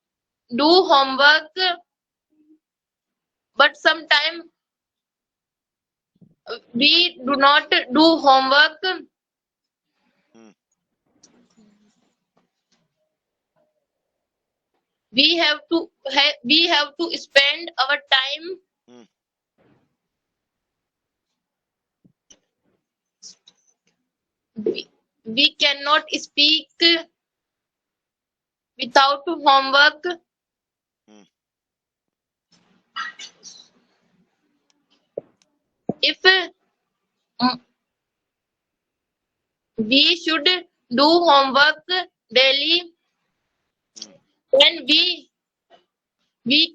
do homework, but sometimes we do not do homework. We have to spend our time. We cannot speak without homework. If we should do homework daily, then we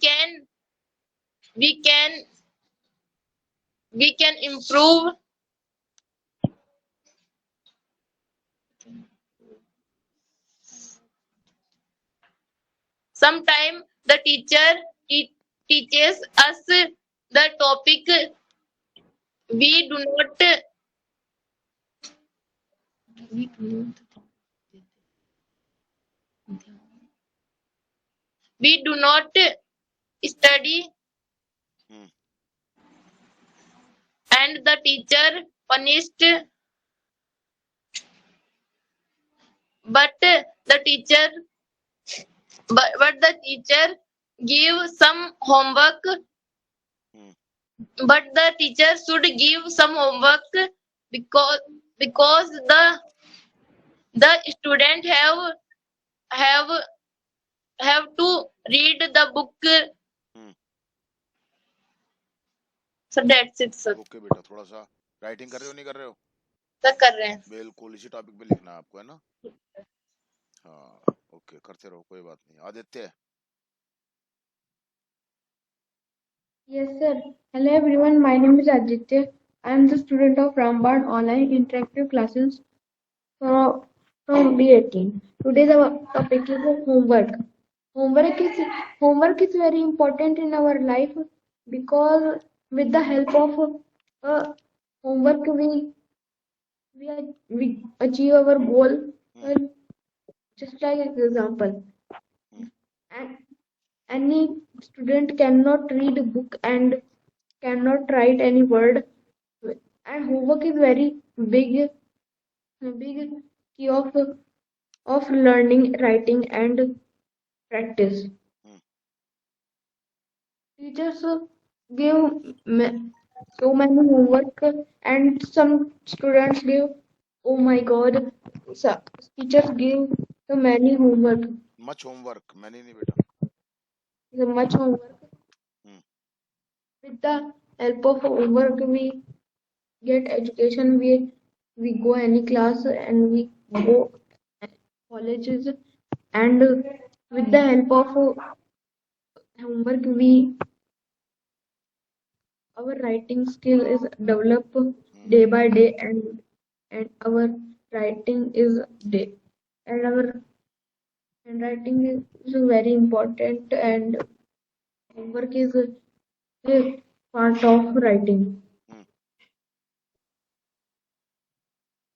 can improve. Sometimes the teacher teaches us the topic. We do not study, and the teacher punished. But the teacher give some homework, but the teacher should give some homework because the student have have to read the book. So that's it, sir. Okay बेटा, थोड़ा सा writing कर रहे हो नहीं कर रहे हो? सर कर रहे हैं। बिल्कुल इसी टॉपिक पे लिखना है आपको, है ना? हाँ ओके, करते रहो, कोई बात नहीं। Aditya. Yes, sir. Hello everyone, my name is Aditya. I am the student of Ramban Online Interactive Classes from B18. Today the topic is homework. Homework is very important in our life because with the help of homework we achieve our goal. Just like example, and any student cannot read a book and cannot write any word, and homework is very big key of learning writing and practice. Teachers give so many homework and some students give, oh my god, so teachers give so many homework, much homework, मैंने नहीं बेटा। so much homework. With the help of homework we get education, we go any class and we go colleges, and with the help of homework our writing skill is developed day by day, and our writing is day and our handwriting is very important, and homework is a part of writing.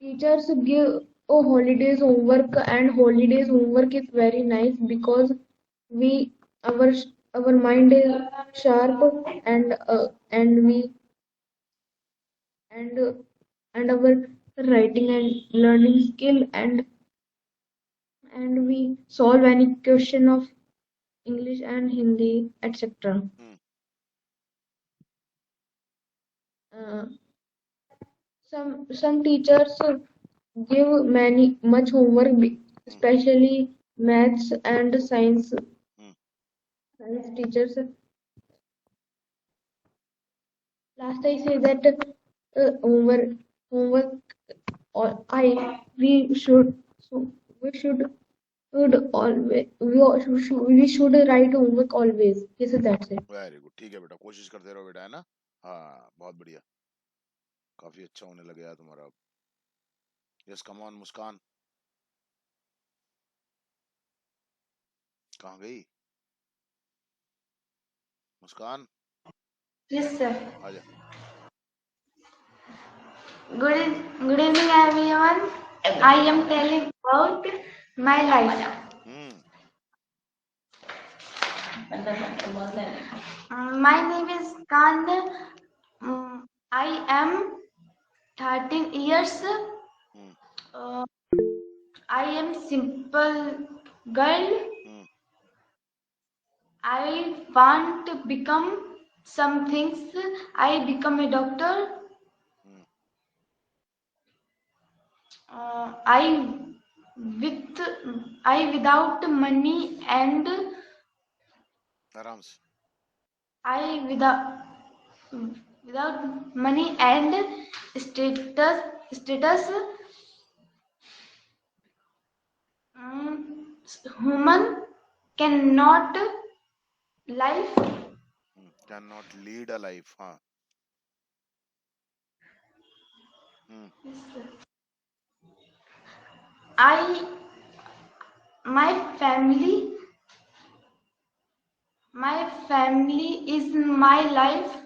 Teachers give holidays homework, and holidays homework is very nice because we our our mind is sharp, and we and our writing and learning skill, and we solve any question of English and Hindi, etc. Some teachers give much homework, especially maths and science teachers. Last I say that homework or we should always we should write homework always. Yes, that's it. Very good, ठीक है बेटा, कोशिश करते रहो बेटा, है ना? हाँ बहुत बढ़िया, काफी अच्छा होने लग गया तुम्हारा अब। यस कम ऑन मुस्कान। कहाँ गई मुस्कान? Yes, sir. आजा। Good evening, everyone. I am telling about my life. My name is Khan. I am 13 years. I am simple girl. I want to become some things. I become a doctor. I without money and आराम से। I without money and status human cannot lead a life, हाँ। My family is my life.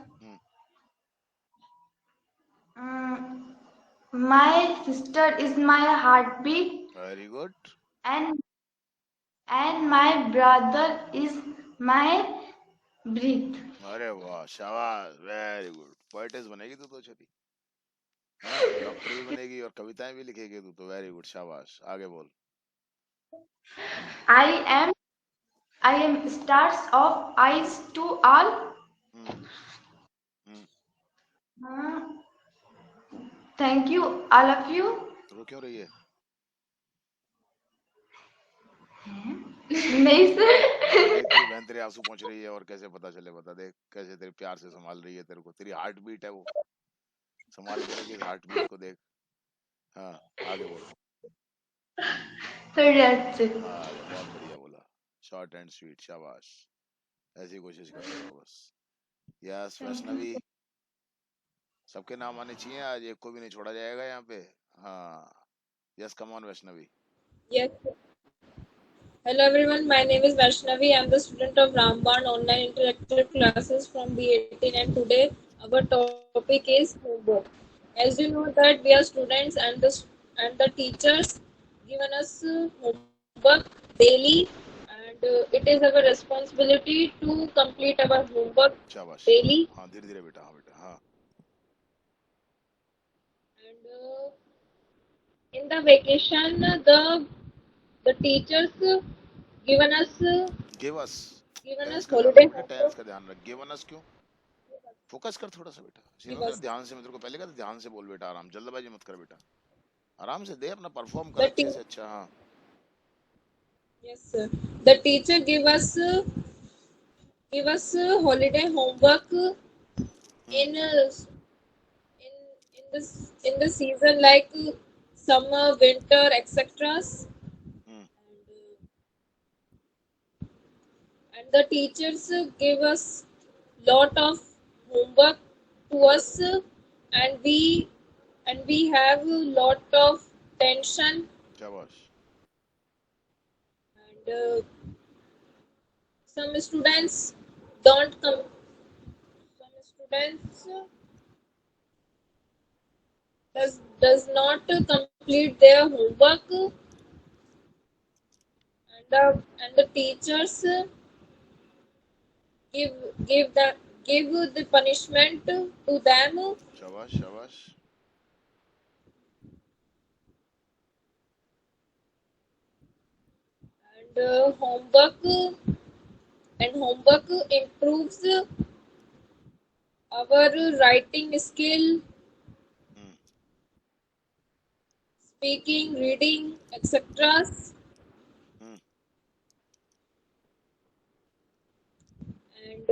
My sister is my heartbeat. Very good. And my brother is my breath. अरे वाह, शाबाश, very good. Poetess बनेगी तू तो छोटी, doctor भी बनेगी और कविताएं भी लिखेगी तू तो। वेरी गुड, शाबाश, आगे बोल। I am I am stars of eyes to all. Uh, Thank you, all of you. रो क्यों रही है? नहीं सर. देख तेरी बहन तेरे आंसू पहुंच रही है और कैसे पता चले, बता देख कैसे तेरे प्यार से संभाल रही है तेरे को, तेरी हार्ट बीट है वो, संभाल के रखी इस हार्ट बीट को, देख। हाँ आगे बोल। So that's it. हाँ बहुत बढ़िया बोला, शॉर्ट एंड स्वीट, शाबाश, ऐसी कोशिश करते रहो बस। Yes Thank you. वैष्णवी, सबके नाम आने चाहिए आज, एक को भी नहीं छोड़ा जाएगा यहाँ पे। हाँ yes come on Vaishnavi. Yes. Hello everyone, my name is Vaishnavi. I am the student of Ramban online interactive classes from B18 and today our topic is homework. As you know that we are students and the teachers given us homework daily and it is our responsibility to complete our homework शाबाश, daily. हाँ धीरे धीरे बेटा, हाँ बेटा, हाँ। And in the vacation the teachers given us give us, given tense us का ध्यान holiday रख बेटा, टेंस homework. का ध्यान रख। गिवन अस क्यों, फोकस कर थोड़ा सा बेटा, Give सीनो us ध्यान से, मैं तेरे को पहले कहा था ध्यान से बोल बेटा, आराम, जल्दबाजी मत कर बेटा, आराम से दे, अपना परफॉर्म कर the अच्छे से, अच्छा हाँ। yes sir. The teacher give us holiday homework in in the season like summer, winter, etc. And the teachers give us lot of homework to us and we have a lot of tension शाबाश, and some students don't come some students does not complete their homework and the teachers give give the punishment to them शाबाश, शाबाश, and homework improves our writing skill, speaking, reading, etc. And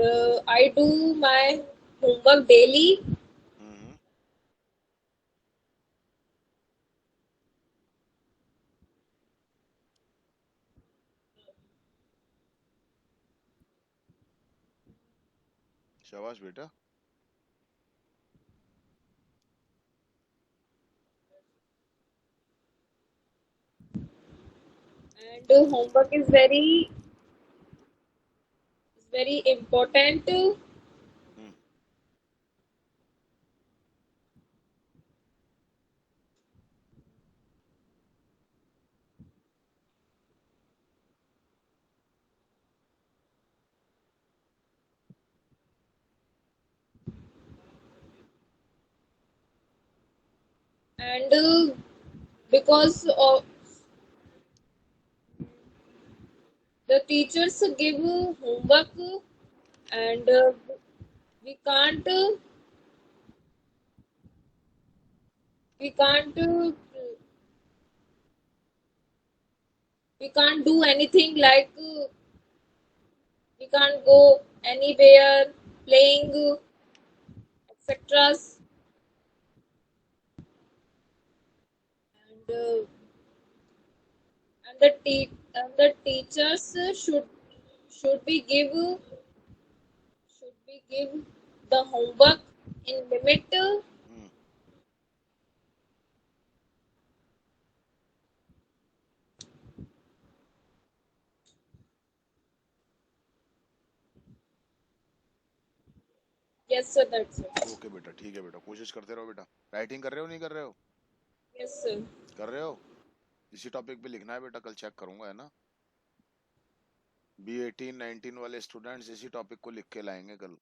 I do my homework daily. शाबाश बेटा। And homework is very important. And because of the teachers give homework and we can't we can't we can't do anything like we can't go anywhere playing etc. And and the teachers should be give the homework in limit. Yes sir, that's it. Okay बेटा, ठीक है बेटा, कोशिश करते रहो बेटा। Writing कर रहे हो नहीं कर रहे हो? Yes sir. कर रहे हो? इसी टॉपिक पे लिखना है बेटा, कल चेक करूंगा, है ना। B18 19 वाले स्टूडेंट्स इसी टॉपिक को लिख के लाएंगे कल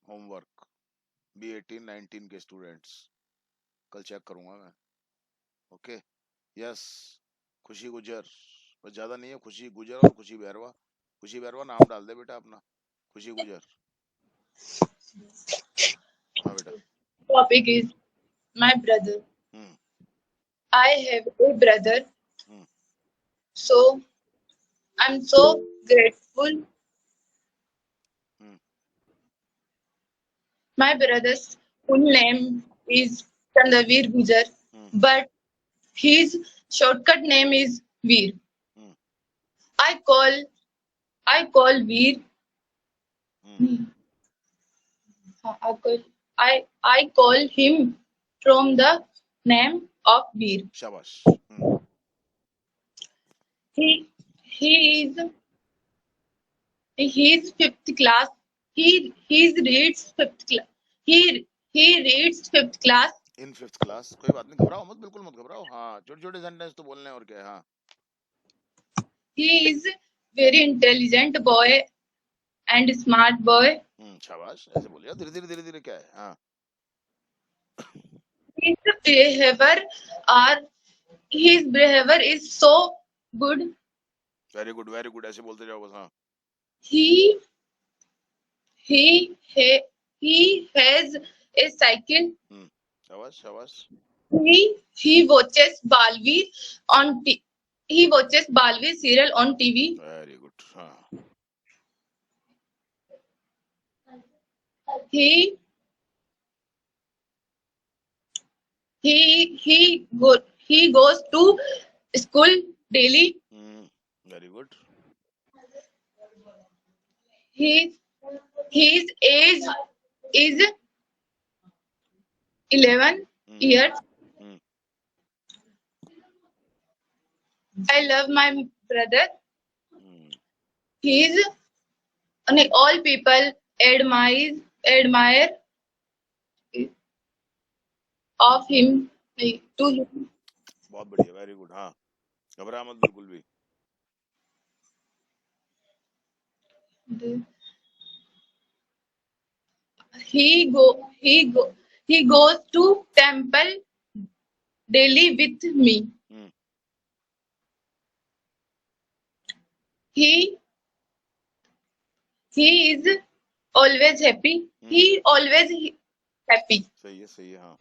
होमवर्क। B18 19 के स्टूडेंट्स कल चेक करूंगा मैं। ओके यस, खुशी गुजर, बस ज्यादा नहीं है, खुशी गुजर और खुशी बैरवा, खुशी बैरवा नाम डाल दे बेटा अपना, खुशी गुजर। हाँ बेटा। Topic is my brother. I have a brother. So I'm so grateful. My brother's full name is Chandavir Gujar, but his shortcut name is Veer. I call Veer. I call him from the name of Veer. शाबाश। He is fifth class. He reads fifth class. He reads fifth class. In fifth class. कोई बात नहीं, घबराओ मत, बिल्कुल मत घबराओ। हाँ, छोटे छोटे सेंटेंस तो बोलने हैं और क्या है। हाँ। He is very intelligent boy and smart boy. शाबाश, ऐसे बोलिए, धीरे धीरे धीरे धीरे। क्या है? हाँ। His behavior is so good. Very good, very good, ऐसे बोलते जाओ बस। हाँ। He has a cycle. शाबाश शाबाश। He watches Balveer on he watches Balveer serial on TV. Very good. हाँ। He goes to school daily. Very good. His age is 11 years. I love my brother. All people admire of him to him. बहुत बढ़िया, very good. हाँ, घबरा मत बिल्कुल भी। He goes to temple daily with me. He is always happy. He always happy. सही है, सही है। हाँ।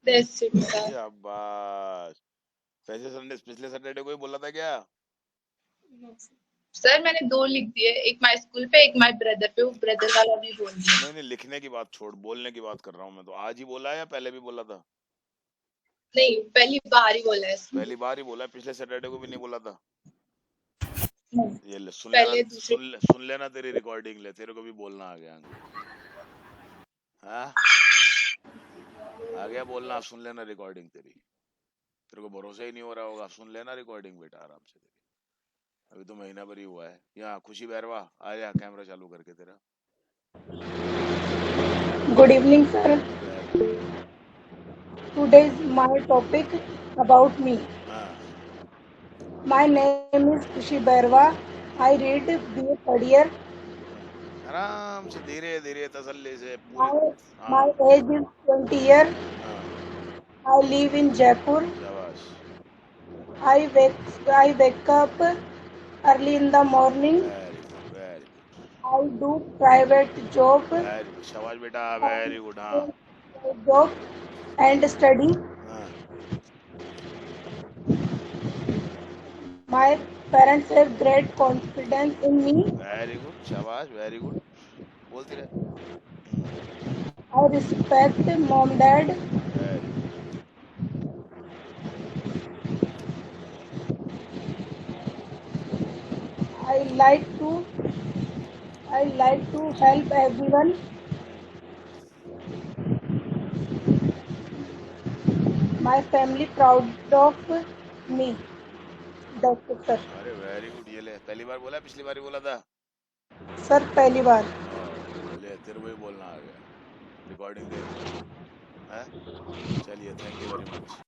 That's it. शाबाश। पिछले सैटरडे को ही बोला था क्या? सर मैंने 2 लिख दिए, एक माय स्कूल पे, एक माय ब्रदर पे। वो ब्रदर वाला भी बोल दिया। नहीं नहीं, लिखने की बात छोड़, बोलने की बात कर रहा हूँ मैं। तो आज ही बोला है या पहले भी बोला था? नहीं, पहली बार ही बोला है। पहली बार ही बोला है, पिछले सैटरडे को भी नहीं बोला था। ये ले, सुन लेना तेरी रिकॉर्डिंग ले, तेरे को भी बोलना आ गया। हाँ, आ गया बोलना, सुन लेना रिकॉर्डिंग तेरी। तेरे को भरोसा ही नहीं हो रहा होगा, सुन लेना रिकॉर्डिंग बेटा आराम से। अभी तो महीना भर ही हुआ है। यहाँ खुशी बैरवा, आ जा, कैमरा चालू करके तेरा। Good evening, sir. Today is my topic about me. My name is Khushi Bairwa. I read BA third year. आराम से, धीरे धीरे, तसल्ली से। My age is 20 years. I live in Jaipur. I wake up early in the morning. I do private job. शाबाश बेटा, very good. हाँ। Job and study. My parents have great confidence in me. Very good, शाबाश, very good, बोलती रहे। I respect mom, dad. I like to help everyone. My family proud of me. That's it, sir. अरे very good. ये ले, पहली बार बोला, पिछली बार ही बोला था? सर पहली बार। ले, तेरे को ही बोलना आ गया, रिकॉर्डिंग दे। चलिए, थैंक यू वेरी मच।